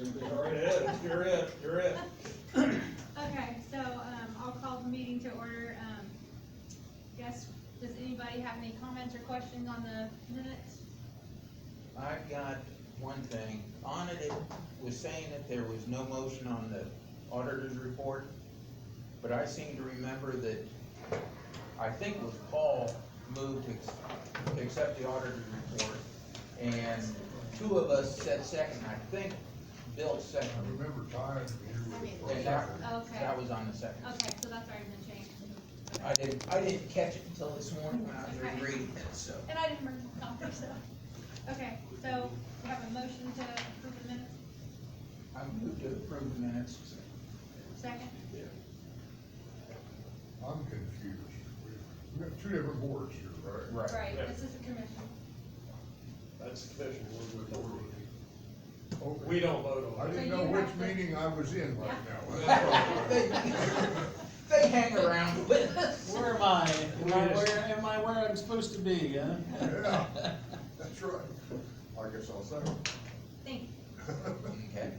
All right, Ed, you're it. Okay, so, I'll call the meeting to order. Guess, does anybody have any comments or questions on the minutes? I've got one thing. On it, it was saying that there was no motion on the auditor's report, but I seem to remember that, I think it was Paul moved to accept the auditor's report, and two of us said second. I think Bill second. I remember Ty and you were. And that, Okay. that was on the second. Okay, so that's already been changed. I didn't catch it until this morning when I was Okay. rereading it, so. And I didn't bring the copy, so. Okay, so we have a motion to approve the minutes. I moved to approve the minutes. Second? I'm confused. We have two different boards here, right? Right, Yeah. this is the commission. That's the commission, we're voting. Okay. We don't vote I on it. didn't So know you which have to- meeting I was in right Yeah. now. That's all. They hang around with us. Where am I? Am I where I'm supposed to be, huh? Yeah, that's right. I guess I'll second. Thank you. Okay.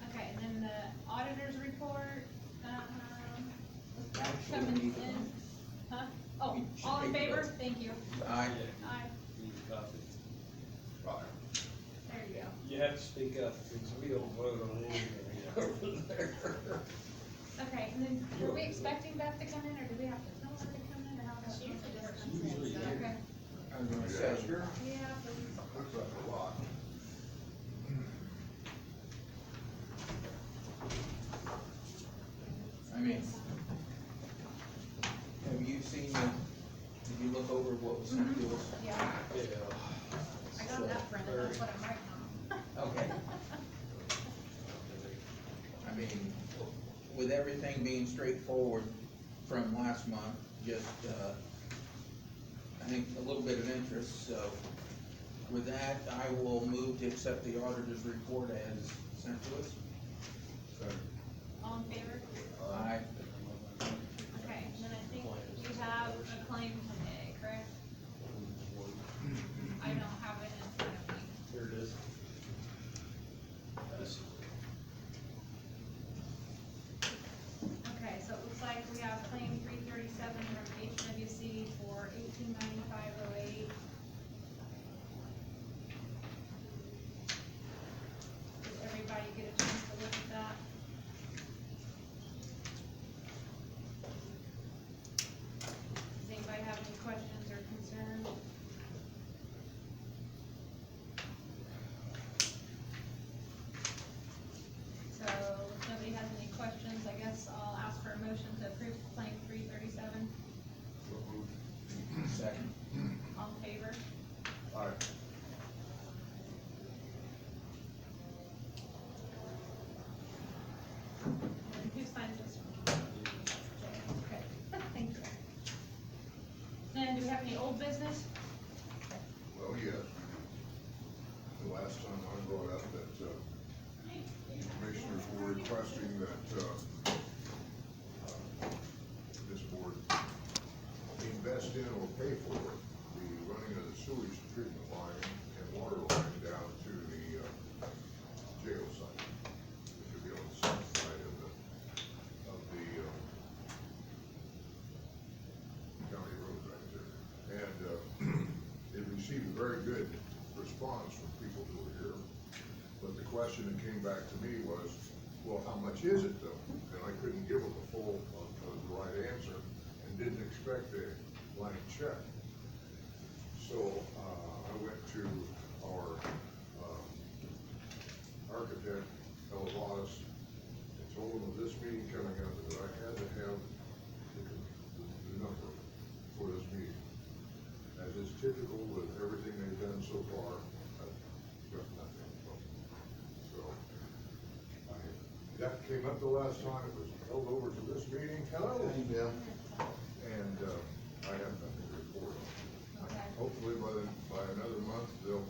Okay, and then the auditor's report, Actually, coming we need to- in, huh? Oh, We should all in take favor? those. Thank you. Aye. Aye, Right. there you go. You have to speak up, because we don't vote on anything over there. Okay, and then, were we expecting Beth to come in, or do we have to tell her to come in, or how does she usually just comes in? Usually, yeah. Okay, I was gonna say, Sure. yeah, please. Looks like a lot. I mean, have you seen, did you look over what was sent to us? Yeah, Yeah. I got that printed, that's what I'm writing on. Okay. I mean, with everything being straightforward from last month, just, I think a little bit of interest, so with that, I will move to accept the auditor's report as sent to us. Second. All in favor? Aye. Okay, and then I think you have a claim today, correct? I don't have it in front of me. Here it is. Okay, so it looks like we have claim 337 from HWC for $1895.08. Did everybody get a chance to look at that? Does anybody have any questions or concerns? So if nobody has any questions, I guess I'll ask for a motion to approve claim 337. So moved. Second. All in favor? Aye. And who signs this one? Okay, thank you. And do we have any old business? Well, yes. The last time I brought up that, the commissioners were requesting that, this board invest in or pay for the running of the sewage treatment line and water line down to the, jail site, which would be on the south side of the, county road right there. And, it received a very good response from people who were here. But the question that came back to me was, well, how much is it though? And I couldn't give them a full, the right answer, and didn't expect a blank check. So, I went to our, architect, Elavadas, and told him of this meeting coming up, that I had to have the number for this meeting. As is typical with everything they've done so far, I've got nothing. So, that came up the last time, it was held over to this meeting. Hello. Yeah. And, I have nothing to report on. Okay. Hopefully by another month, they'll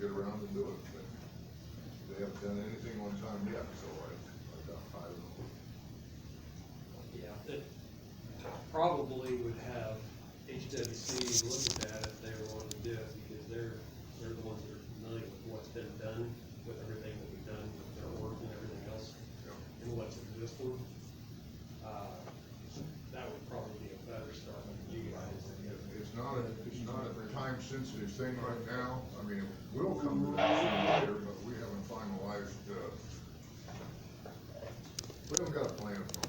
get around and do it, but they haven't done anything on time yet, so I don't know. Yeah, it probably would have HWC look at that if they were wanting to do it, because they're the ones that are familiar with what's been done with everything that we've sensitive thing right now. I mean, it will come to that sooner or later, but we haven't finalized, we haven't got a plan for it.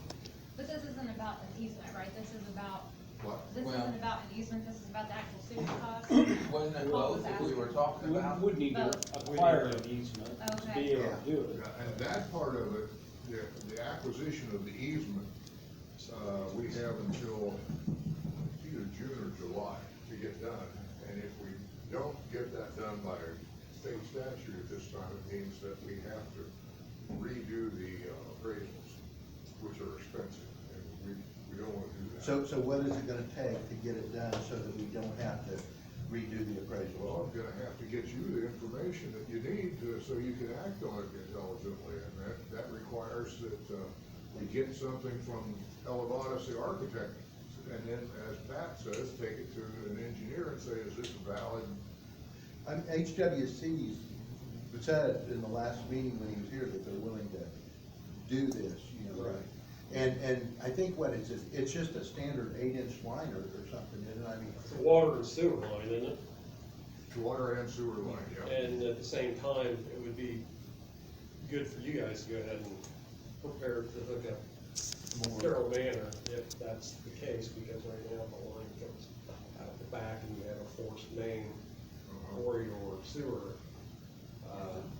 But this isn't about an easement, right? This is about, What? this Well- isn't about an easement, this is about the actual sewer cost. Wasn't it Paul both was that we were talking We about? would need to Both. acquire an easement to Okay. be able to do it. Yeah, and that part of it, the acquisition of the easement, we have until either June or July to get done. And if we don't get that done by state statute at this time, it means that we have to redo the appraisals, which are expensive, and we don't wanna do that. So what is it gonna take to get it done so that we don't have to redo the appraisal? Well, I'm gonna have to get you the information that you need so you can act on it intelligently, and that requires that, we get something from Elevatus, the architect, and then, as Pat says, take it to an engineer and say, is this valid? HWC's said in the last meeting when he was here that they're willing to do this, you know, Right. And I think what it's just a standard 8-inch line or something, isn't it? I mean, It's a water and sewer line, isn't it? Water and sewer line, yeah. And at the same time, it would be good for you guys to go ahead and prepare to hook up Carroll Manor, if that's the case, because right now the line goes out the back and you have a forced main for your sewer,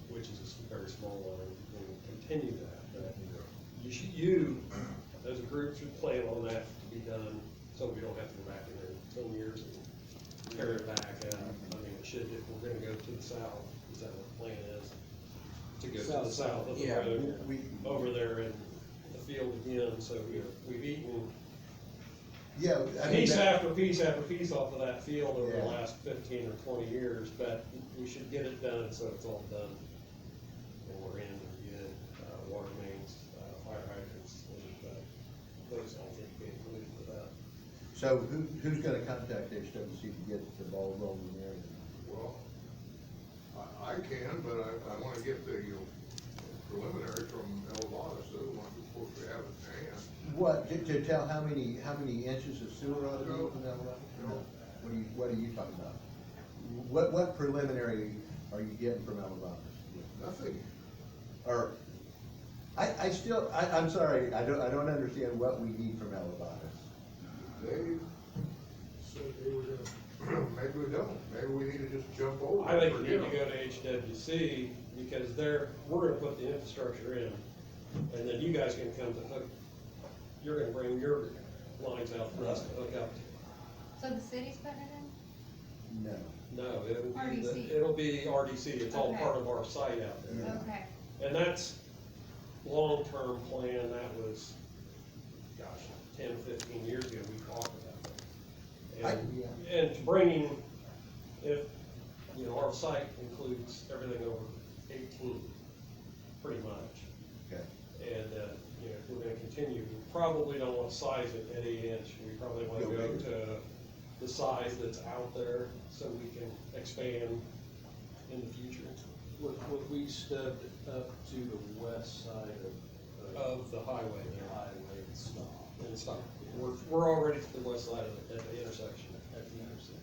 which is a very small line, and continue that. But as a group, should plan on that to be done, so we don't have to go back in there in 10 years and carry it back out. I mean, it should, if we're gonna go to the south, is that what the plan is? To go to the south of the Yeah, road, we- over there in the field again, so we've eaten yeah, I mean. piece after piece after piece off of that field over the Yeah. last 15 or 20 years, but we should get it done, so it's all done. And we're in, we're good, water mains, fire hydrants, and, those all need to be included with that. So who's gonna contact HWC to get the ball rolling there? Well, I can, but I wanna get the preliminary from Elevatus, they're the ones who are supposed to have it in hand. What, to tell how many inches of sewer ought to be from that one? No. What are you talking about? What preliminary are you getting from Elevatus? Nothing. Or, I'm sorry, I don't understand what we need from Elevatus. They said they were gonna, maybe we don't, maybe we need to just jump over. I think it, we need to go to HWC, because we're gonna put the infrastructure in, and then you guys can come to hook, you're gonna bring your lines out for us to hook up to. So the city's putting it in? No. No, RDC. it'll be RDC, it's all Okay. part of our site out there. Yeah. Okay, And that's long-term plan, that was, gosh, 10, 15 years ago, we talked about that. And bringing, if, you know, our site includes everything over 18, pretty much. Okay. And, you know, if we're gonna continue, we probably don't wanna size it at 8-inch, we probably wanna Go go bigger. to the size that's out there, so we can expand in the future What we stubbed up to the west side of the highway the there. highway and stop And stop, we're already to the west side of it, at the intersection. at the intersection.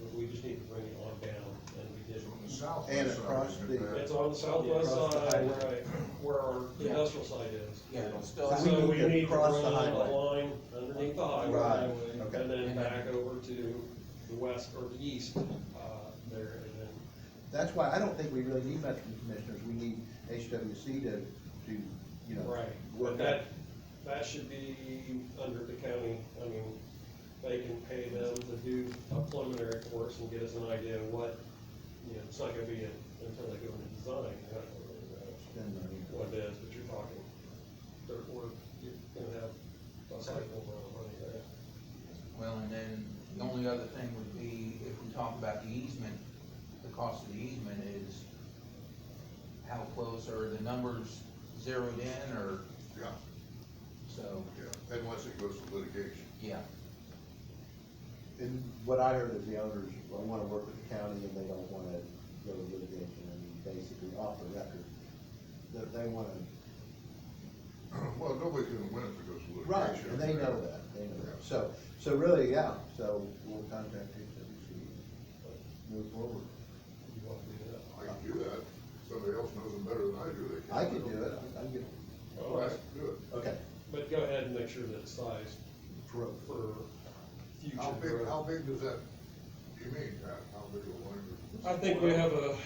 But we just need to bring it on down, and we did. On the south And side, across isn't the- it? It's on the southwest Across the side, highway. right, where our Yeah. industrial site is. Yeah, it'll still So have. we So need we to need to cross the run a highway. line underneath the highway. Right, okay. And then back over to the west or the east, there, and then, That's why I don't think we really need much from commissioners, we need HWC to, you know. right. Work But out. that should be under the county, I mean, they can pay them to do a preliminary course and get us an idea of what, you know, it's not gonna be until they go into design, you're not gonna really know Spend money. what it is, but you're talking, you're gonna have a cycle of money there. Well, and then the only other thing would be, if we talk about the easement, the cost of the easement is, how close are the numbers zeroed in, or, Yeah, so, yeah, unless it goes to litigation. yeah. And what I heard is the owners wanna work with the county and they don't wanna go to litigation, I mean, basically off the record. That they wanna, Well, nobody can win if it goes to litigation. right, and they know that, so really, yeah, so we'll contact HWC. move forward. You want to do that? I can do that. Somebody else knows them better than I do. They can. I can do it, I can get, All right, Good. okay. but go ahead and make sure that it's sized for future growth. How big does that, you mean, Pat? How big of a line? I think we have a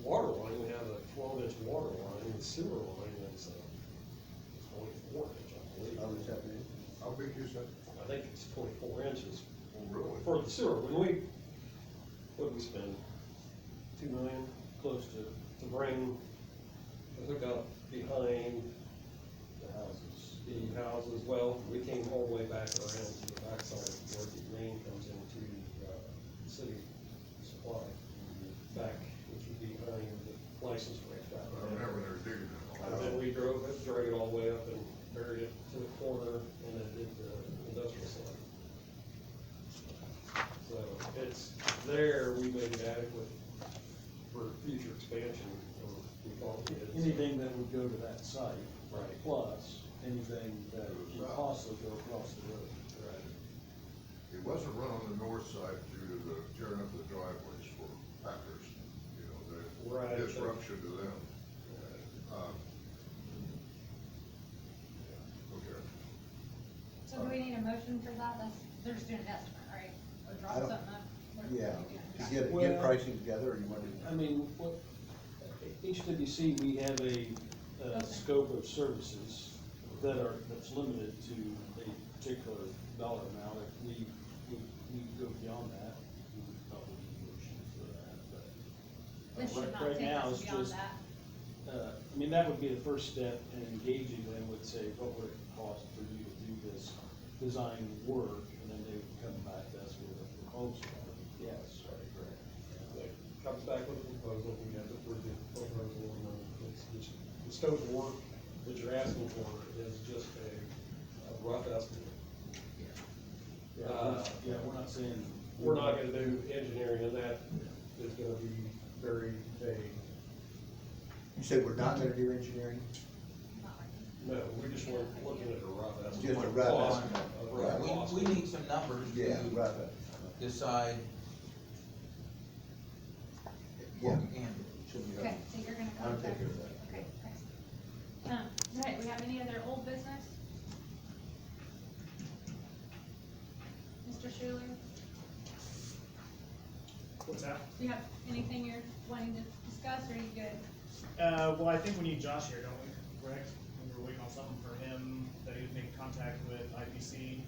water line, we have a 12-inch water line, and the sewer line is 24 inch, I believe. How much that mean? How big you said? I think it's 24 inches Oh, really? for the sewer. When what did we spend? 2 million Close to to bring the hookup behind the houses. the houses. Well, we came all the way back around to the backside where the main comes into, city supply. Back, which would be behind the license plate back I there. remember they were digging it. And then we drove it, dragged it all the way up and buried it to the corner and then did the industrial side. So it's there, we made it adequate for future expansion, or we call it. Anything that would go to that site. Right. Plus, anything that would possibly go across the road. Right. It wasn't run on the north side due to the tearing up the driveways for packers, you know, Right. the disruption to them. Okay. So do we need a motion for that? They're just doing an estimate, right? Or draw I don't- something up? What are Yeah, we to doing? get Well- pricing together, or you want to? I mean, what, HWC, we have a Okay. scope of services that's limited to a particular dollar amount. If we go beyond that, we would probably need a motion for that, but. This should not right take now, us it's beyond just, that. I mean, that would be the first step in engaging them, would say, what would it cost for you to do this design work, and then they would come back to us with a proposal. Yes, right. It comes back with a proposal, we have to approve the proposal, and then it's just, the scope of work that you're asking for is just a rough estimate. Yeah, we're not saying. We're not gonna do engineering, and that is gonna be very vague. You said we're not gonna do engineering? Not right No, we just want, looking at a rough estimate. Just a rough Cost, estimate. a rough Yeah, cost. we need some numbers Yeah, to rough it. decide Yeah. what we can do. Should be now. Okay, so you're gonna I'll contact. take care of that. Okay, excellent. Okay, we have any other old business? Mr. Schuler, What's that? do you have anything you're wanting to discuss, or are you good? Well, I think we need Josh here, don't we, correct? We were waiting on something for him, that he would make contact with IPC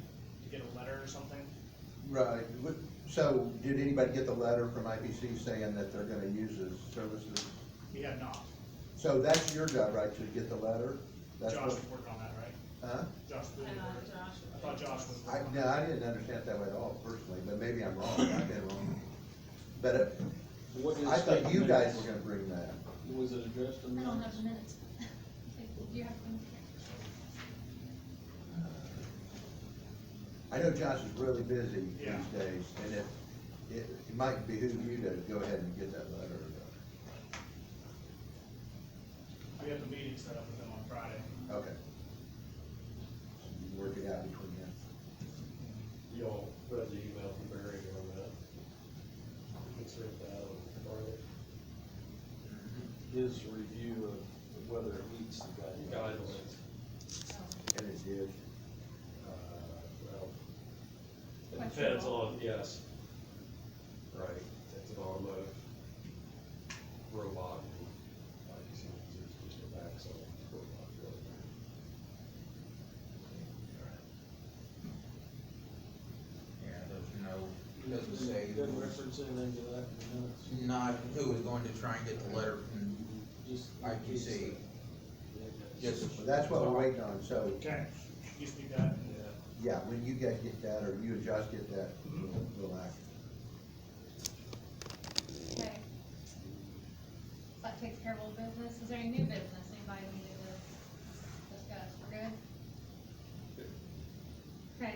to get a letter or something. Right, so did anybody get the letter from IPC saying that they're gonna use his services? We have not. So that's your job, right, to get the letter? That's Josh what- would work on that, right? Huh? Josh would. I thought Josh was. I, no, I didn't understand it that way at all personally, but maybe I'm wrong, I've been wrong. But What is I thought you guys minutes? were gonna bring that. Was it addressed in I don't have minutes? the minutes. Do you have them? I know Josh is really busy Yeah. these days, and it might behoove you to go ahead and get that letter. We have the meeting set up with him on Friday. Okay. You can work it out between you. Y'all read the email from Barry on that. Consider that on Friday. His review of whether it meets the guidelines. Guidelines. And it did. Well, it depends Questionable. on, yes. Right, it's an automotive robot, and like you said, it's just a back, so robot, really. Yeah, doesn't say Doesn't reference anything to that in the minutes. not who is going to try and get the letter from Just. IPC. Just, So that's what we're waiting on, so, Okay, you speak that. yeah, when you guys get that, or you and Josh get that, we'll act. Okay. That takes care of old business. Is there any new business anybody needed to discuss? We're good? Okay.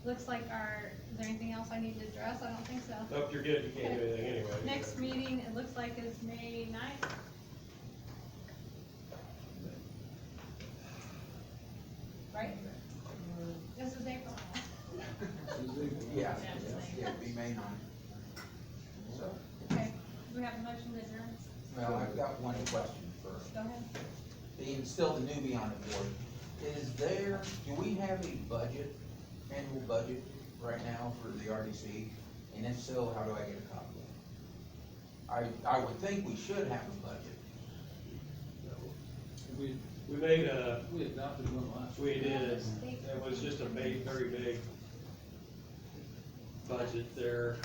Looks like is there anything else I need to address? I don't think so. Nope, you're good, you can't do anything anyway. Next meeting, it looks like is May 9th. Right? This is April. yeah, Yeah, just saying. it'd be May 9th. So, Well, I've got one question first. Go ahead. Being still the newbie on the board, do we have a budget, annual budget right now for the RDC? And if so, how do I get a copy of it? I would think we should have a budget. We made a, We adopted one last. we did, it was just a big, very big budget there.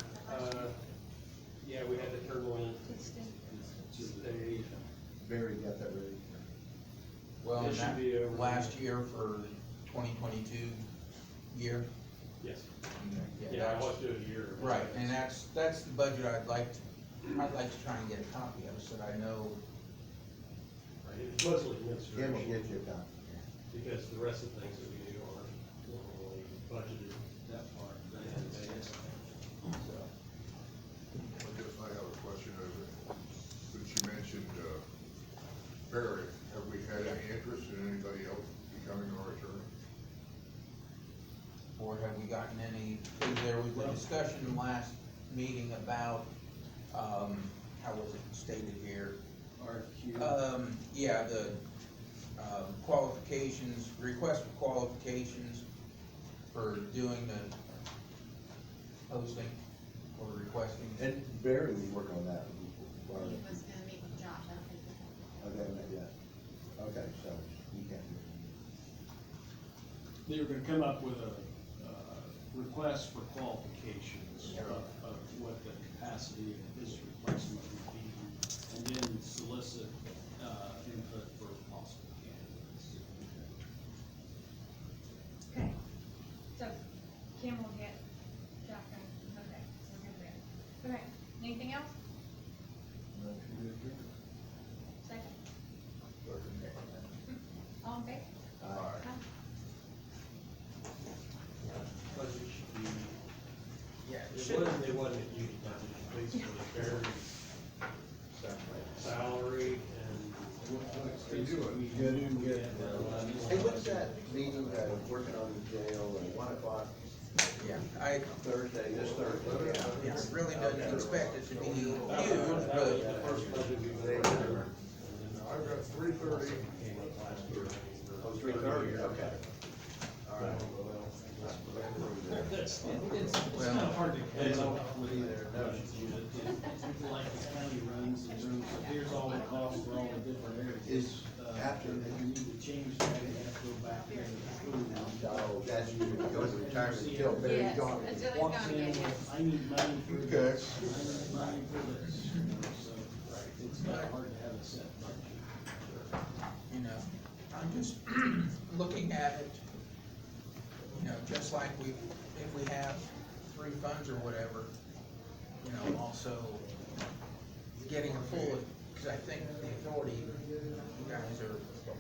Yeah, we had to turn one in. They- Barry got that ready. Well, It and should that be over. last year for 2022 year. Yes, Yeah, yeah, I that's- want to do it a year. Right, and that's the budget I'd like to try and get a copy of, so that I know. It's mostly Kim will administration, get you a copy. because the rest of the things that we do are normally budgeted. That part. So, I guess I have a question since you mentioned, Barry, have we had any interest in anybody else becoming our attorney? Or have we gotten any, there was a discussion last meeting about, how was it stated here? RFQ. Yeah, the, qualifications, request for qualifications for doing the posting or requesting. And Barry was working on that. He was gonna meet with Josh, I don't think he I haven't met yet. Okay, so you can't do They were gonna come up with a, request for qualifications of what the capacity of his replacement would be, and then solicit, input for possible candidates. Okay, so Kim will get Josh, okay, we're good there. Okay, anything else? Second, all in favor? Aye. budget should be, Yeah, it wasn't a huge budget, basically Barry's salary and. Hey, what's that meeting, working on the jail at 1 o'clock Yeah, I, Thursday, this Thursday? yeah, really doesn't expect it to be huge, That was the but, first budget we've ever done. I've got 3:30. Came up last year. Oh, 3:30, okay. All right. That's, It's kind of hard to come up with either, like the county runs, and so here's all the costs for all the different areas. Is After that, you need to change that, you have to go back and approve. Oh, that's usually goes to retirement until Barry's Yes, gone. until he's Walks gone in again, with, yes. I need money for Okay. this, I need money for this, so, it's kind of hard to have a set budget. you know, I'm just looking at it, you know, just like if we have 3 funds or whatever, you know, also getting a full, because I think the authority, you guys are,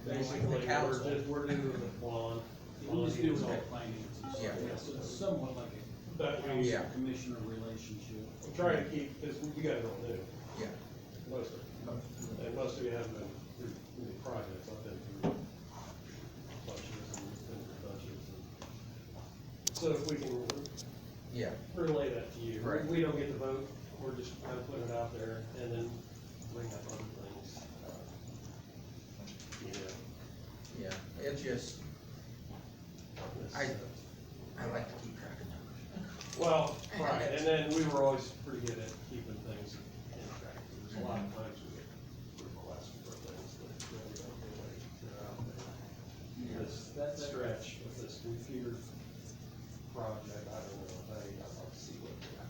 basically, the council. we're new to the bond. We just do all finances. Yeah. So it's somewhat like But a we, Yeah. commissioner relationship. we try to keep, because you guys don't know, Yeah, most of it. And most of you haven't been through the projects, I've been through budgets and budgets. So if we can yeah, relay that to you, Right. we don't get the vote, we're just kind of putting it out there and then bring up other things. You know, yeah, it's just, this, I like to keep track of numbers. well, right, and then we were always pretty good at keeping things in track. There's a lot of times we get requests for things that really don't really, they're out there. This stretch with this computer project, I don't know, I'd like to see what they're,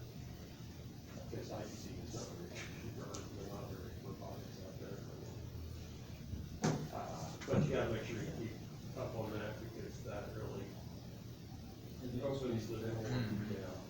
because ITC is not very, or they're not very robotics out there. But you gotta make sure you keep up on that, because that really opens the door, Mhm. yeah.